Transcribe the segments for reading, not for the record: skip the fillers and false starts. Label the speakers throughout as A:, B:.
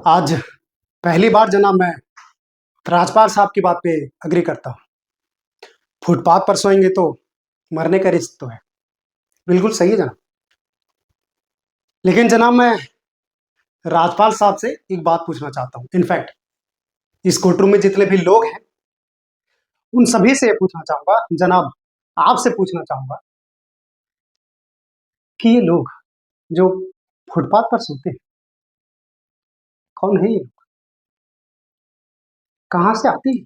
A: आज पहली बार जनाब मैं राजपाल साहब की बात पे अग्री करता हूँ। फुटपाथ पर सोएंगे तो मरने का रिस्क तो है। बिल्कुल सही है जनाब। लेकिन जनाब मैं राजपाल साहब से एक बात पूछना चाहता हूँ। इनफैक्ट इस कोर्टरूम में जितने भी लोग हैं उन सभी से ये पूछना चाहूंगा, जनाब आपसे पूछना चाहूंगा कि ये लोग जो फुटपाथ पर सोते हैं कौन है ये? कहाँ से आते हैं?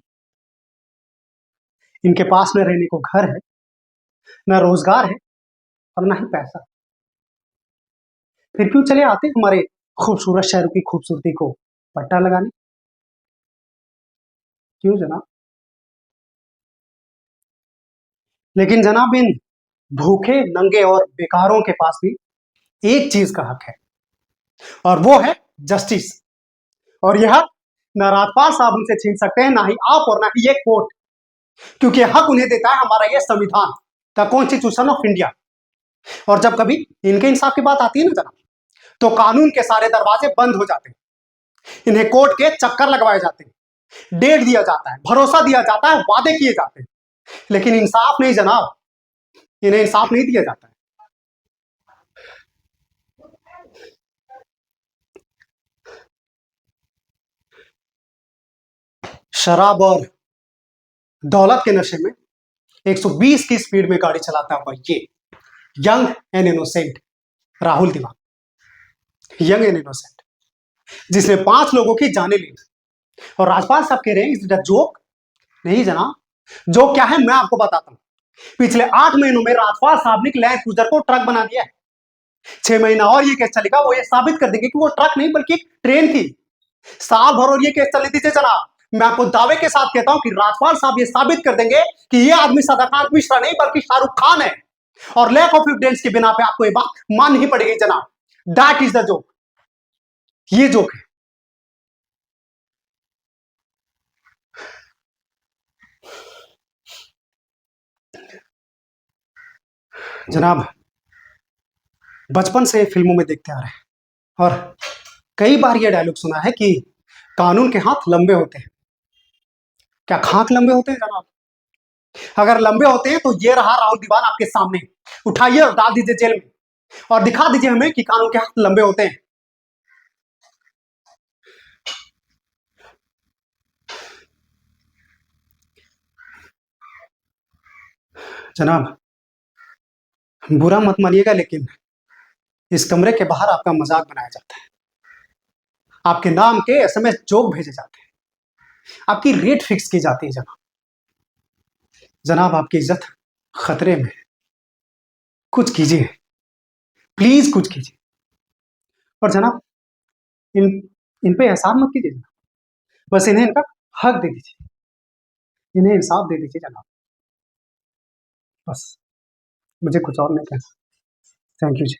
A: इनके पास न रहने को घर है, न रोजगार है और न ही पैसा। फिर क्यों चले आते हैं हमारे खूबसूरत शहरों की खूबसूरती को पट्टा लगाने? क्यों जनाब? लेकिन जनाब इन भूखे नंगे और बेकारों के पास भी एक चीज का हक है और वो है जस्टिस। और यह हक न राजपाल साहब उनसे छीन सकते हैं, ना ही आप और ना ही ये कोर्ट, क्योंकि हक उन्हें देता है हमारा ये संविधान, द कॉन्स्टिट्यूशन ऑफ इंडिया। और जब कभी इनके इंसाफ की बात आती है ना जनाब, तो कानून के सारे दरवाजे बंद हो जाते हैं, इन्हें कोर्ट के चक्कर लगवाए जाते हैं, डेट दिया जाता है, भरोसा दिया जाता है, वादे किए जाते हैं, लेकिन इंसाफ नहीं जनाब, इन्हें इंसाफ नहीं दिया जाता है। शराब और दौलत के नशे में 120 की स्पीड में गाड़ी चलाता हुआ ये young and innocent Rahul Dewan, young and innocent, जिसने 5 लोगों की जाने ली। और राजपाल साहब कह रहे हैं इज इट अ जोक? नहीं जनाब, जोक क्या है मैं आपको बताता हूं। पिछले 8 महीनों में राजपाल साहब ने लैंड क्रूजर को ट्रक बना दिया है। 6 महीना और ये केस चलेगा, वो ये साबित कर देंगे कि वो ट्रक नहीं बल्कि एक ट्रेन थी। साल भर और ये केस चलने दीजिए जनाब, मैं आपको दावे के साथ कहता हूं कि राजपाल साहब ये साबित कर देंगे कि ये आदमी सदाकांत मिश्रा नहीं बल्कि शाहरुख खान है। और लैक ऑफ एविडेंस के बिना पे आपको ये बात माननी पड़ेगी जनाब। दैट इज द जोक, ये जोक है जनाब। बचपन से फिल्मों में देखते आ रहे हैं और कई बार ये डायलॉग सुना है कि कानून के हाथ लंबे होते हैं। क्या खाक लंबे होते हैं जनाब? अगर लंबे होते हैं तो ये रहा राहुल दीवान आपके सामने, उठाइए और डाल दीजिए जेल में और दिखा दीजिए हमें कि कानून के हाथ लंबे होते हैं। जनाब बुरा मत मानिएगा, लेकिन इस कमरे के बाहर आपका मजाक बनाया जाता है, आपके नाम के एसएमएस जोक भेजे जाते हैं, आपकी रेट फिक्स की जाती है जनाब। जनाब आपकी इज्जत खतरे में है, कुछ कीजिए, प्लीज कुछ कीजिए। और जनाब इन इन पे एहसान मत कीजिए जनाब, बस इन्हें इनका हक दे दीजिए, इन्हें इंसाफ दे दीजिए जनाब, बस। मुझे कुछ और नहीं कहना। Thank you ji.